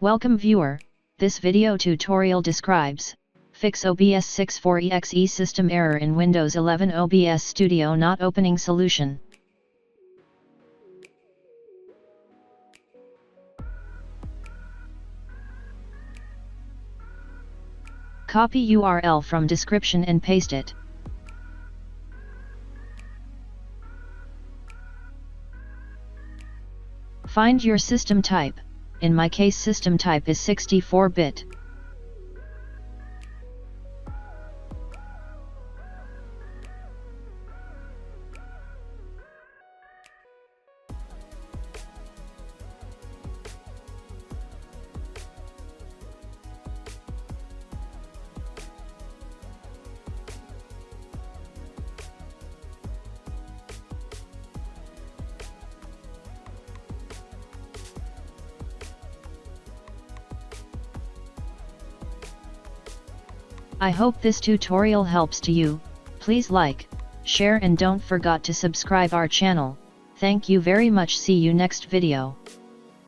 Welcome viewer, this video tutorial describes, fix OBS64.exe system error in Windows 11 OBS Studio not opening solution. Copy URL from description and paste it. Find your system type. In my case system type is 64-bit. I hope this tutorial helps to you. Please like, share and don't forget to subscribe our channel. Thank you very much. See you next video.